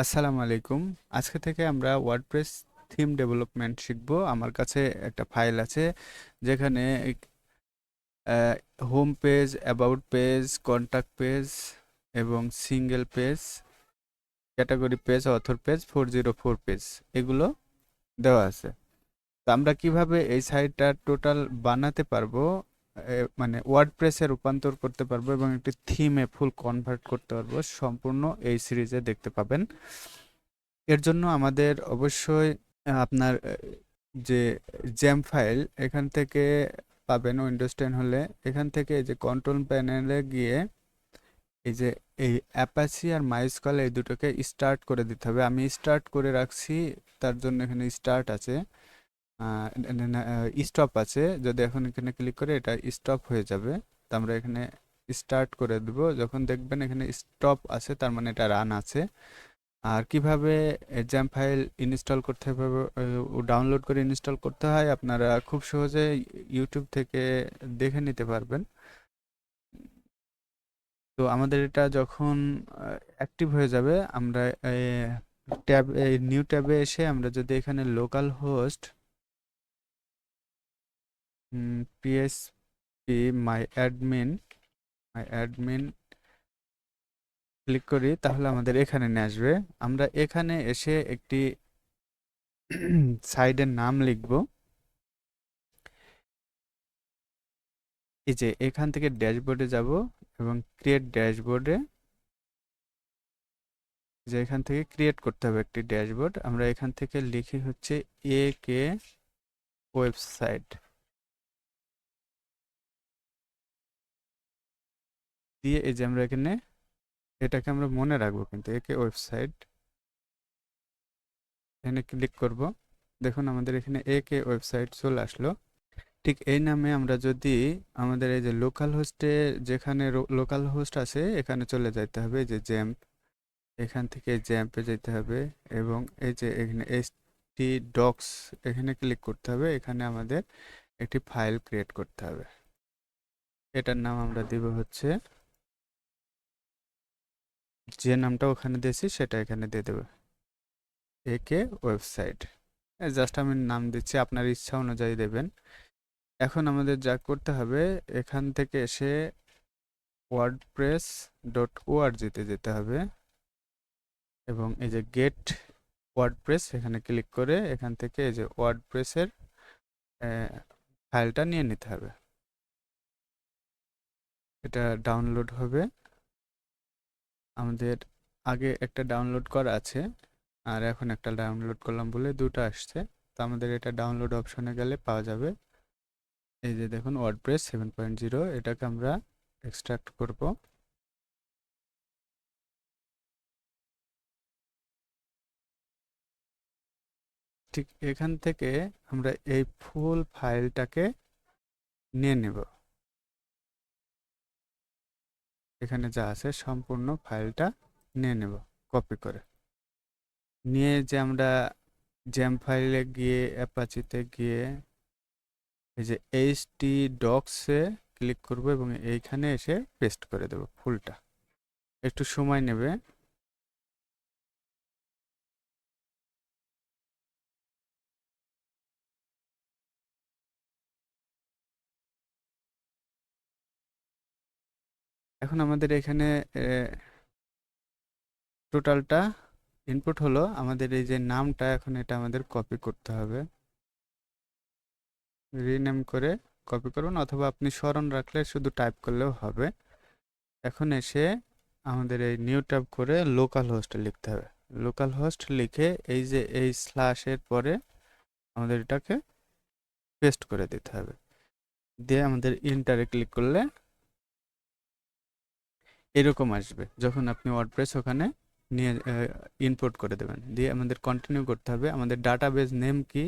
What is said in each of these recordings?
আসসালামু আলাইকুম। আজকে থেকে আমরা ওয়ার্ডপ্রেস থিম ডেভেলপমেন্ট শিখব। আমার কাছে একটা ফাইল আছে যেখানে home page, about page, contact page এবং single page, category page, author page, 404 page এগুলো দেওয়া আছে। তো আমরা কিভাবে এই সাইটটা টোটাল বানাতে পারবো, মানে ওয়ার্ডপ্রেসে রূপান্তর করতে পারবো এবং একটি থিমে ফুল কনভার্ট করতে পারবো, সম্পূর্ণ এই সিরিজে দেখতে পাবেন। এর জন্য আমাদের অবশ্যই আপনার যে জ্যাম ফাইল এখান থেকে পাবেন উইন্ডোজ 10 হলে। এখান থেকে এই যে কন্ট্রোল প্যানেলে গিয়ে এই যে এই অ্যাপাচি আর মাইস্কল এই দুটোকে স্টার্ট করে দিতে হবে। আমি স্টার্ট করে রাখছি, তার জন্য এখানে স্টার্ট আছে, স্টপ আছে। যদি এখন এখানে ক্লিক করে এটা স্টপ হয়ে যাবে, তো আমরা এখানে স্টার্ট করে দেব। যখন দেখবেন এখানে স্টপ আছে তার মানে এটা রান আছে। আর কিভাবে জ্যাম ফাইল ইনস্টল করতে হবে, ডাউনলোড করে ইনস্টল করতে হয়, আপনারা খুব সহজে ইউটিউব থেকে দেখে নিতে পারবেন। তো আমাদের এটা যখন অ্যাক্টিভ হয়ে যাবে, আমরা ট্যাব নিউ ট্যাবে এসে আমরা যদি এখানে লোকাল হোস্ট পিএসপি মাই অ্যাডমিন ক্লিক করি, তাহলে আমাদের এখানে নিয়ে আসবে। আমরা এখানে এসে একটি সাইডের নাম লিখব। এই যে এখান থেকে ড্যাশবোর্ডে যাব এবং ক্রিয়েট ড্যাশবোর্ডে, যে এখান থেকে ক্রিয়েট করতে হবে একটি ড্যাশবোর্ড। আমরা এখান থেকে লিখি হচ্ছে কে ওয়েবসাইট দিয়ে, এই যে আমরা এখানে এটাকে আমরা মনে রাখবো, কিন্তু কে ওয়েবসাইট এখানে ক্লিক করব। দেখুন আমাদের এখানে কে ওয়েবসাইট চলে আসলো। ঠিক এই নামে আমরা যদি আমাদের এই যে লোকাল হোস্টে, যেখানে লোকাল হোস্ট আছে এখানে চলে যেতে হবে, এই যে জ্যাম্প, এখান থেকে জ্যাম্পে যেতে হবে এবং এই যে এখানে টি ডক্স এখানে ক্লিক করতে হবে। এখানে আমাদের একটি ফাইল ক্রিয়েট করতে হবে। এটার নাম আমরা দিব হচ্ছে, যে নামটা ওখানে দিয়েছি সেটা এখানে দিয়ে দেবো, কে ওয়েবসাইট। জাস্ট আমি নাম দিচ্ছি, আপনার ইচ্ছা অনুযায়ী দেবেন। এখন আমাদের যা করতে হবে, এখান থেকে এসে wordpress.org-তে যেতে হবে এবং এই যে গেট ওয়ার্ডপ্রেস এখানে ক্লিক করে এখান থেকে এই যে ওয়ার্ডপ্রেসের ফাইলটা নিয়ে নিতে হবে। এটা ডাউনলোড হবে। আমাদের আগে একটা ডাউনলোড করা আছে আর এখন একটা ডাউনলোড করলাম বলে দুটো আসছে। তো আমাদের এটা ডাউনলোড অপশনে গেলে পাওয়া যাবে। এই যে দেখুন ওয়ার্ডপ্রেস 7.0, এটাকে আমরা এক্সট্রাক্ট করব। ঠিক এখান থেকে আমরা এই ফুল ফাইলটাকে নিয়ে নেব। এখানে যা আছে সম্পূর্ণ ফাইলটা নিয়ে নেব কপি করে। নিয়ে যে আমরা জ্যাম ফাইলে গিয়ে অ্যাপাচিতে গিয়ে এই যে htdocs-এ ক্লিক করব এবং এইখানে এসে পেস্ট করে দেব ফুলটা। একটু সময় নেবে। এখন আমাদের এখানে টোটালটা ইনপুট হলো। আমাদের এই যে নামটা, এখন এটা আমাদের কপি করতে হবে, রিনেম করে কপি করুন, অথবা আপনি স্মরণ রাখলে শুধু টাইপ করলেও হবে। এখন এসে আমাদের এই নিউ ট্যাব করে লোকাল হোস্টে লিখতে হবে। লোকাল হোস্ট লিখে এই যে এই স্ল্যাশের পরে আমাদের এটাকে পেস্ট করে দিতে হবে। দিয়ে আমাদের ইন্টারে ক্লিক করলে এরকম আসবে, যখন আপনি ওয়ার্ডপ্রেস ওখানে নিয়ে ইনপুট করে দেবেন। দিয়ে আমাদের কন্টিনিউ করতে হবে। আমাদের ডাটাবেজ নেম কি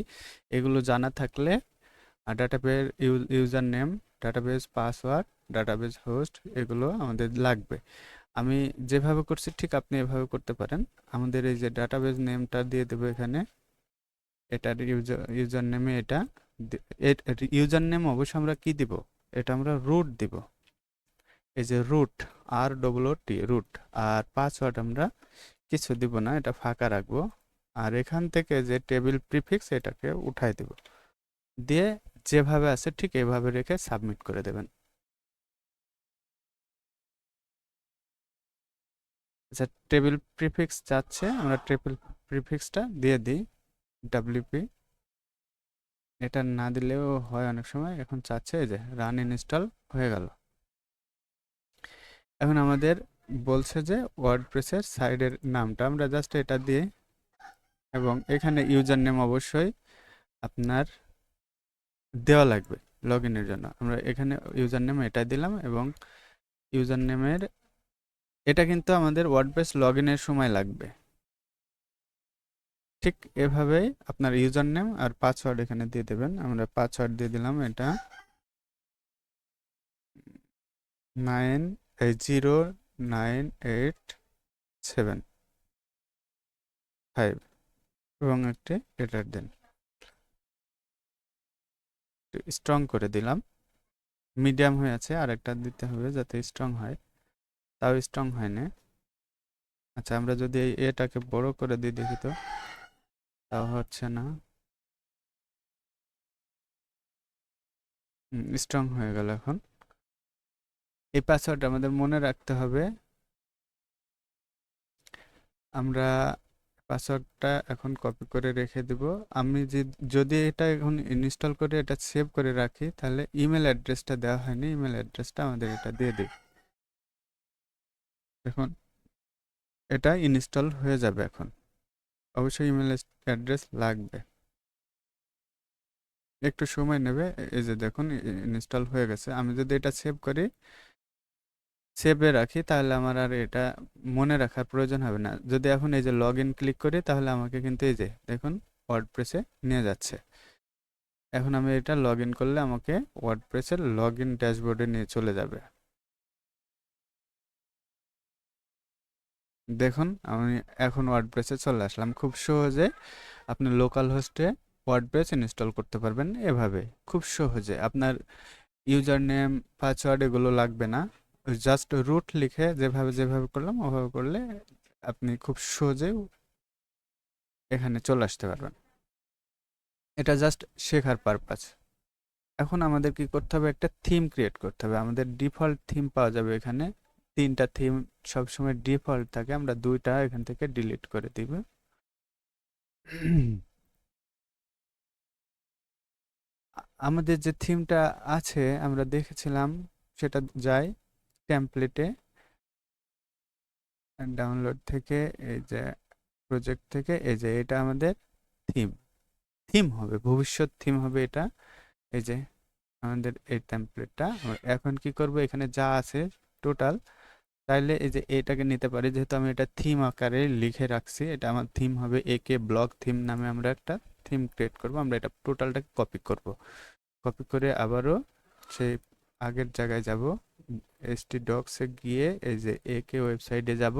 এগুলো জানা থাকলে, আর database user name, database password, database host এগুলো আমাদের লাগবে। আমি যেভাবে করছি ঠিক আপনি এভাবে করতে পারেন। আমাদের এই যে ডাটাবেজ নেমটা দিয়ে দেবো এখানে, এটার ইউজার নেমে এটা ইউজার নেম অবশ্যই আমরা কি দিব, এটা আমরা রুট দিব, এই যে রুট, ROOT রুট। আর পাসওয়ার্ড আমরা কিছু দিব না, এটা ফাঁকা রাখবো। আর এখান থেকে যে টেবিল প্রিফিক্স এটাকে উঠাই দেব, দিয়ে যেভাবে আছে ঠিক এভাবে রেখে সাবমিট করে দেবেন। আচ্ছা, টেবিল প্রিফিক্স যাচ্ছে, আমরা টেবিল প্রিফিক্সটা দিয়ে দিই ডাব্লিউপি। এটা না দিলেও হয় অনেক সময়। এখন চাচ্ছে এই যে রান ইনস্টল হয়ে গেল। এখন আমাদের বলছে যে ওয়ার্ডপ্রেসের সাইডের নামটা আমরা জাস্ট এটা দিয়ে, এবং এখানে ইউজার নেম অবশ্যই আপনার দেওয়া লাগবে লগ ইনের জন্য। আমরা এখানে ইউজার নেম এটা দিলাম, এবং ইউজার নেমের এটা কিন্তু আমাদের ওয়ার্ডপ্রেস লগ ইনের সময় লাগবে। ঠিক এভাবেই আপনার ইউজার নেম আর পাসওয়ার্ড এখানে দিয়ে দেবেন। আমরা পাসওয়ার্ড দিয়ে দিলাম এটা 0987 এবং একটি এটার দেন, স্ট্রং করে দিলাম। মিডিয়াম হয়ে আছে, আর একটা দিতে হবে যাতে স্ট্রং হয়, তাও স্ট্রং হয় না। আচ্ছা, আমরা যদি এটাকে বড় করে দিই দেখি তো, তাও হচ্ছে না। স্ট্রং হয়ে গেল। এখন এই পাসওয়ার্ড আমাদের মনে রাখতে হবে। আমরা পাসওয়ার্ডটা এখন কপি করে রেখে দেব। আমি যদি এটা এখন ইনস্টল করে এটা সেভ করে রাখি, তাহলে ইমেল অ্যাড্রেসটা দেওয়া হয়নি, ইমেল অ্যাড্রেসটা আমাদের এটা দিয়ে দিই। এখন এটা ইনস্টল হয়ে যাবে। এখন অবশ্যই ইমেল অ্যাড্রেস লাগবে, একটু সময় নেবে। এই যে দেখুন ইনস্টল হয়ে গেছে। আমি যদি এটা সেভ করি, সেভে রাখি, তাহলে আমার আর এটা মনে রাখার প্রয়োজন হবে না। যদি এখন এই যে লগ ইন ক্লিক করি, তাহলে আমাকে কিন্তু এই যে দেখুন ওয়ার্ডপ্রেসে নিয়ে যাচ্ছে। এখন আমি এটা লগ ইন করলে আমাকে ওয়ার্ডপ্রেসের লগ ইন ড্যাশবোর্ডে নিয়ে চলে যাবে। দেখুন আমি এখন ওয়ার্ডপ্রেসে চলে আসলাম। খুব সহজে আপনি লোকাল হোস্টে ওয়ার্ডপ্রেস ইনস্টল করতে পারবেন এভাবে, খুব সহজে। আপনার ইউজার নেম পাসওয়ার্ড এগুলো লাগবে না, জাস্ট রুট লিখে যেভাবে যেভাবে করলাম ওভাবে করলে আপনি খুব সহজে এখানে চলে আসতে পারবেন। এটা জাস্ট শেখার পারপাস। এখন আমাদের কি করতে হবে, একটা থিম ক্রিয়েট করতে হবে। আমাদের ডিফল্ট থিম পাওয়া যাবে এখানে, 3টা থিম সবসময় ডিফল্ট থাকে, আমরা 2টা এখান থেকে ডিলিট করে দিব। আমাদের যে থিমটা আছে আমরা দেখেছিলাম, সেটা যাই টেমপ্লেটে, ডাউনলোড থেকে এই যে প্রজেক্ট থেকে, এই যে এটা আমাদের থিম থিম হবে, ভবিষ্যৎ থিম হবে এটা। এই যে আমাদের এই টেমপ্লেটটা। এখন কি করব, এখানে যা আছে টোটাল, তাইলে এই যে এটাকে নিতে পারি, যেহেতু আমি এটা থিম আকারে লিখে রাখছি। এটা আমার থিম হবে, একে ব্লক থিম নামে আমরা একটা থিম ক্রিয়েট করব। আমরা এটা টোটালটাকে কপি করব, কপি করে আবারও সেই আগের জায়গায় যাব, htdocs-এ গিয়ে এই যে একে ওয়েবসাইটে যাব,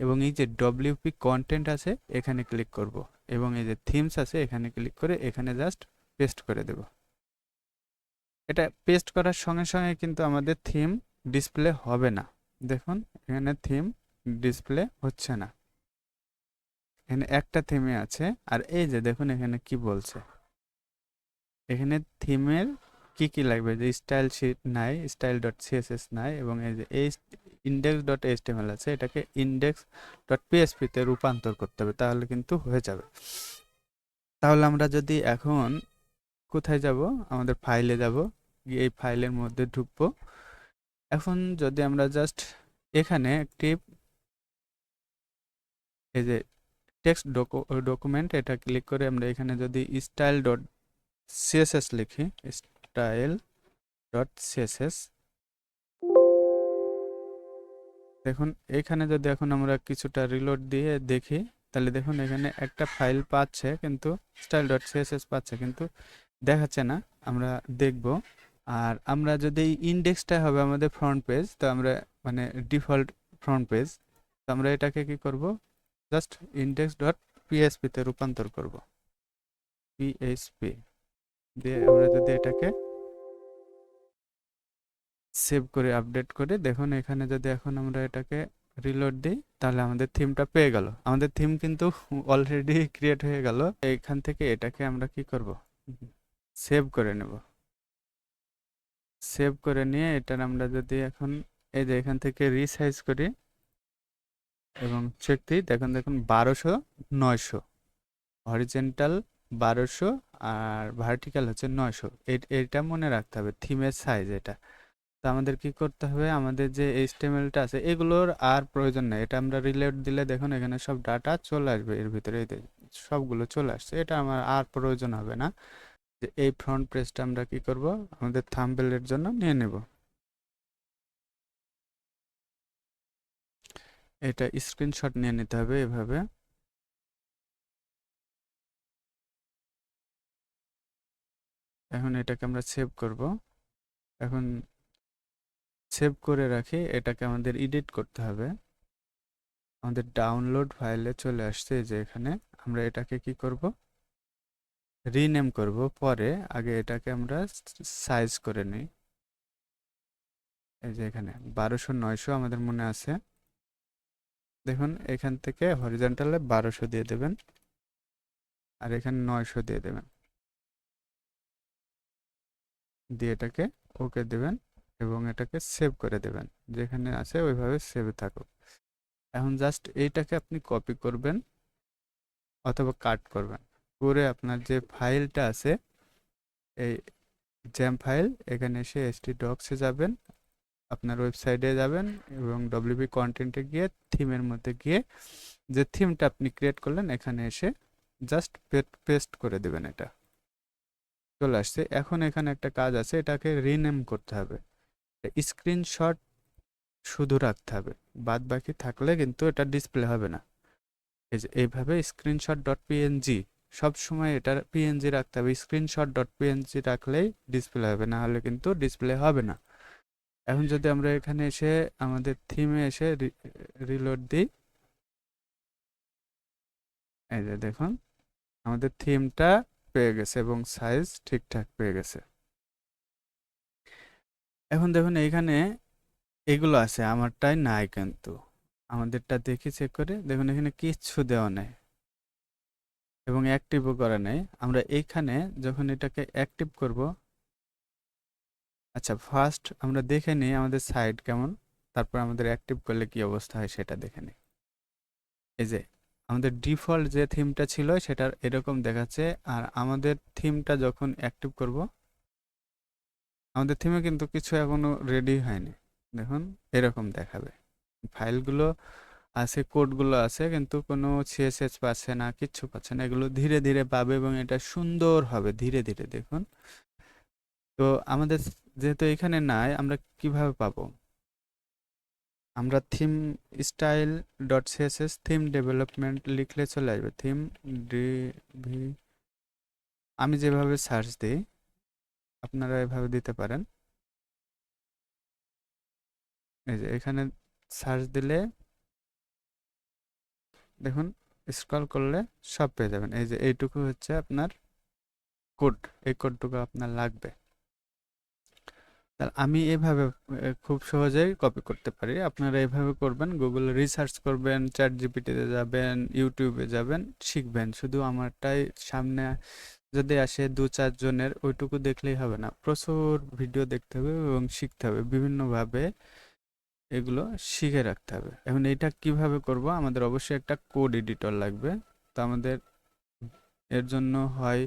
এবং এই যে ডব্লিউপি কন্টেন্ট আছে এখানে ক্লিক করব, এবং এই যে থিমস আছে এখানে ক্লিক করে এখানে জাস্ট পেস্ট করে দেব। এটা পেস্ট করার সঙ্গে সঙ্গে কিন্তু আমাদের থিম ডিসপ্লে হবে না। দেখুন এখানে থিম ডিসপ্লে হচ্ছে না, এখানে একটা থিমে আছে। আর এই যে দেখুন এখানে কি বলছে, এখানে থিমের কি কি লাগবে, যে স্টাইল শিট নাই, স্টাইল ডট সিএসএস নাই, এবং এই যে এই ইন্ডেক্স ডট এইচটিএমএল আছে, এটাকে ইন্ডেক্স ডট পিএসপিতে রূপান্তর করতে হবে, তাহলে কিন্তু হয়ে যাবে। তাহলে আমরা যদি এখন কোথায় যাব, আমাদের ফাইলে যাব, গিয়ে এই ফাইলের মধ্যে ঢুকবো। এখন যদি আমরা জাস্ট এখানে একটি এই যে টেক্সট ডকুমেন্ট, এটা ক্লিক করে আমরা এখানে যদি স্টাইল ডট সিএসএস লিখি, স্টাইল ডট সিএসএস, দেখুন এখানে যদি এখন আমরা কিছুটা রিলোড দিয়ে দেখি, তাহলে দেখুন এখানে একটা ফাইল পাচ্ছে, কিন্তু স্টাইল ডট সিএসএস পাচ্ছে, কিন্তু দেখাচ্ছে না। আমরা দেখব। আর আমরা যদি ইন্ডেক্সটা হবে আমাদের ফ্রন্ট পেজ, তো আমরা মানে ডিফল্ট ফ্রন্ট পেজ, তো আমরা এটাকে কি করব, জাস্ট ইন্ডেক্স ডট পিএসপিতে রূপান্তর করব, পিএইচপি দিয়ে আমরা যদি এটাকে সেভ করে আপডেট করে, দেখুন এখানে যদি এখন আমরা এটাকে রিলোড দিই, তাহলে আমাদের থিমটা পেয়ে গেল। আমাদের থিম কিন্তু অলরেডি ক্রিয়েট হয়ে গেল। এইখান থেকে এটাকে আমরা কি করব, সেভ করে নেব। সেভ করে নিয়ে এটার আমরা যদি এখন এই যে এখান থেকে রিসাইজ করি এবং চেক দিই, দেখুন দেখুন 1200 900, হরিজেন্টাল 1200 আর ভার্টিক্যাল হচ্ছে 900। এটা মনে রাখতে হবে থিমের সাইজ এটা। তো আমাদের কি করতে হবে, আমাদের যে এইচটিএমএলটা আছে এগুলোর আর প্রয়োজন নেই। এটা আমরা রিলোড দিলে দেখুন এখানে সব ডাটা চলে আসবে এর ভিতরে, এই যে সবগুলো চলে আসছে। এটা আমার আর প্রয়োজন হবে না। যে এই ফ্রন্ট পেজটা আমরা কি করব, আমাদের থাম্বনেলের জন্য নিয়ে নেব। এটা স্ক্রিনশট নিয়ে নিতে হবে এভাবে। এখন এটাকে আমরা সেভ করব। এখন সেভ করে রাখি, এটাকে আমাদের এডিট করতে হবে। আমাদের ডাউনলোড ফাইলে চলে আসছে, এই যে এখানে আমরা এটাকে কি করব, রিনেম করব পরে। আগে এটাকে আমরা সাইজ করে নিই। এই যে এখানে 1200 900 আমাদের মনে আছে। দেখুন এখান থেকে হরিজন্টালে 1200 দিয়ে দেবেন আর এখানে 900 দিয়ে দেবেন, দিয়ে এটাকে ওকে দেবেন এবং এটাকে সেভ করে দেবেন। যেখানে আছে ওইভাবে সেভ থাকুক। এখন জাস্ট এইটাকে আপনি কপি করবেন অথবা কাট করবেন, করে আপনার যে ফাইলটা আছে এই জ্যাম ফাইল, এখানে এসে এসটি ডক্সে যাবেন, আপনার ওয়েবসাইটে যাবেন এবং ডব্লিউপি কন্টেন্টে গিয়ে থিমের মধ্যে গিয়ে যে থিমটা আপনি ক্রিয়েট করলেন এখানে এসে জাস্ট পেস্ট করে দেবেন। এটা চলে আসছে। এখন এখানে একটা কাজ আছে, এটাকে রিনেম করতে হবে। স্ক্রিনশট শুধু রাখতে হবে, বাদ বাকি থাকলে কিন্তু এটা ডিসপ্লে হবে না। এই যে এইভাবে স্ক্রিনশট ডট পিএনজি, সবসময় এটা পিএনজি রাখতে হবে। স্ক্রিনশট ডট পিএনজি রাখলেই ডিসপ্লে হবে, না হলে কিন্তু ডিসপ্লে হবে না। এখন যদি আমরা এখানে এসে আমাদের থিমে এসে রিলোড দিই, এই যে দেখুন আমাদের থিমটা পেয়ে গেছে এবং সাইজ ঠিকঠাক পেয়ে গেছে। এখন দেখুন এইখানে এগুলো আছে, আমারটাই নাই কিন্তু। আমাদেরটা দেখি চেক করে, দেখুন এখানে কিচ্ছু দেওয়া নেই এবং অ্যাক্টিভও করা নেই। আমরা এইখানে যখন এটাকে অ্যাক্টিভ করব, আচ্ছা ফার্স্ট আমরা দেখে নিই আমাদের সাইট কেমন, তারপর আমাদের অ্যাক্টিভ করলে কি অবস্থা হয় সেটা দেখে নিই। এই যে আমাদের ডিফল্ট যে থিমটা ছিল সেটার এরকম দেখাচ্ছে, আর আমাদের থিমটা যখন অ্যাক্টিভ করব, আমাদের থিমে কিন্তু কিছু এখনো রেডি হয়নি। দেখুন এরকম দেখাবে, ফাইলগুলো আছে, কোডগুলো আছে, কিন্তু কোনো সিএসএস পাচ্ছে না, কিচ্ছু পাচ্ছে না। এগুলো ধীরে ধীরে পাবে এবং এটা সুন্দর হবে ধীরে ধীরে। দেখুন তো আমাদের যেহেতু এখানে নাই, আমরা কিভাবে পাবো, আমরা theme style dot CSS theme development লিখলে চলে আসবে। থিম ডিভি, আমি যেভাবে সার্চ দিই আপনারা এভাবে দিতে পারেন। এই যে এখানে সার্চ দিলে দেখুন স্ক্রল করলে সব পেয়ে যাবেন। এই যে এইটুকু হচ্ছে আপনার কোড, এই কোডটুকু আপনার লাগবে। তাহলে আমি এভাবে খুব সহজেই কপি করতে পারি। আপনারা এভাবে করবেন, গুগলে রিসার্চ করবেন, চ্যাট জিপিটিতে যাবেন, ইউটিউবে যাবেন, শিখবেন। শুধু আমারটাই সামনে যদি আসে দু চারজনের, ওইটুকু দেখলেই হবে না, প্রচুর ভিডিও দেখতে হবে এবং শিখতে হবে বিভিন্নভাবে, এগুলো শিখে রাখতে হবে। এখন এটা কিভাবে করব, আমাদের অবশ্যই একটা কোড এডিটর লাগবে। তো আমাদের এর জন্য হয়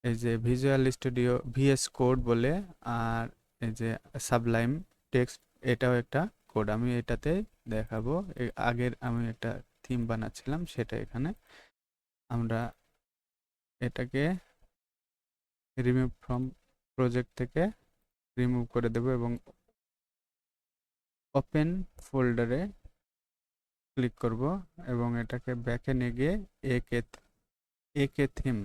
এই যে ভিজুয়াল স্টুডিও ভিএস কোড বলে, আর এই যে সাবলাইম টেক্সট, এটাও একটা কোড। আমি এটাতে দেখাবো। আগের আমি একটা থিম বানাচ্ছিলাম সেটা এখানে আমরা এটাকে রিমুভ ফ্রম প্রজেক্ট থেকে রিমুভ করে দেব এবং ওপেন ফোল্ডারে ক্লিক করব এবং এটাকে ব্যাকে নিয়ে গিয়ে একে একে থিম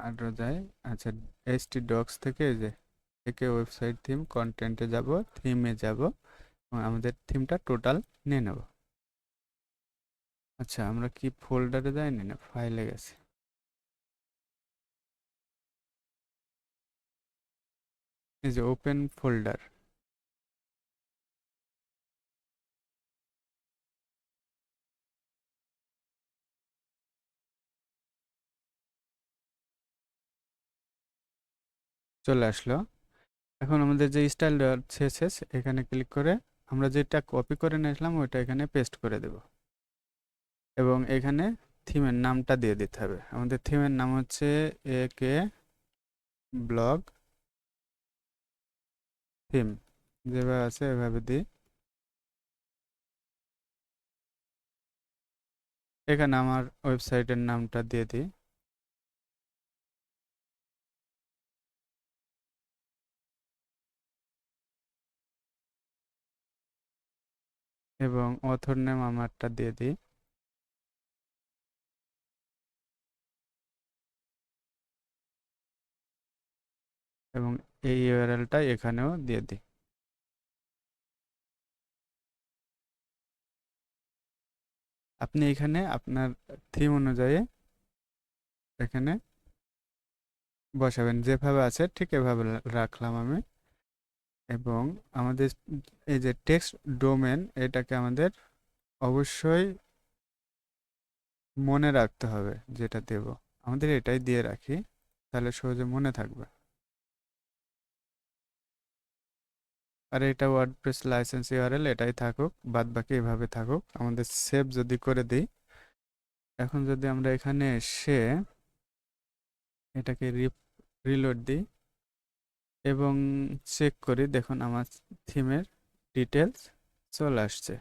আরও যায়। আচ্ছা এইচটি ডক্স থেকে এই যে একে ওয়েবসাইট থিম কন্টেন্টে যাব, থিমে যাব এবং আমাদের থিমটা টোটাল নিয়ে নেব। আচ্ছা আমরা কি ফোল্ডারে যাইনি, না ফাইলে গেছি। এই যে ওপেন ফোল্ডার, চলে আসলো। এখন আমাদের যে স্টাইল শেষ, এখানে ক্লিক করে আমরা যেটা কপি করে নিয়েছিলাম ওইটা এখানে পেস্ট করে দেব এবং এখানে থিমের নামটা দিয়ে দিতে হবে। আমাদের থিমের নাম হচ্ছে একে ব্লগ থিম, যেভাবে আছে এভাবে দিই। এখানে আমার ওয়েবসাইটের নামটা দিয়ে দিই এবং অথর নেম আমারটা দিয়ে দিই এবং এই ইউআরএলটা এখানেও দিয়ে দিই। আপনি এখানে আপনার থিম অনুযায়ী এখানে বসাবেন, যেভাবে আছে ঠিক এভাবে রাখলাম আমি। এবং আমাদের এই যে টেক্সট ডোমেন, এটাকে আমাদের অবশ্যই মনে রাখতে হবে যেটা দেব, আমাদের এটাই দিয়ে রাখি, তাহলে সহজে মনে থাকবে। আর এটা ওয়ার্ডপ্রেস লাইসেন্স ইউআরএল এটাই থাকুক, বাদ বাকি এভাবে থাকুক। আমাদের সেভ যদি করে দিই, এখন যদি আমরা এখানে এসে এটাকে রিলোড দিই এবং চেক করি, দেখুন আমার থিমের ডিটেলস চলে আসছে।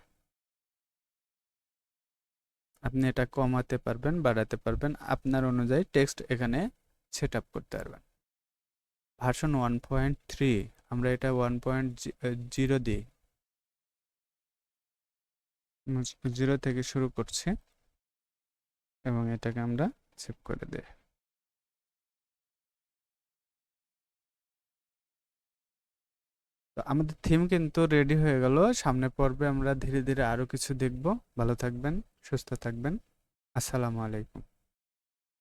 আপনি এটা কমাতে পারবেন, বাড়াতে পারবেন, আপনার অনুযায়ী টেক্সট এখানে সেট আপ করতে পারবেন। ভার্সন 1.3, আমরা এটা 1.0 দিই, 0 থেকে শুরু করছি এবং এটাকে আমরা সেভ করে দিই। তো আমাদের থিম কিন্তু রেডি হয়ে গেল। সামনের পর্বে আমরা ধীরে ধীরে আরো কিছু দেখব। ভালো থাকবেন, সুস্থ থাকবেন। আসসালামু আলাইকুম।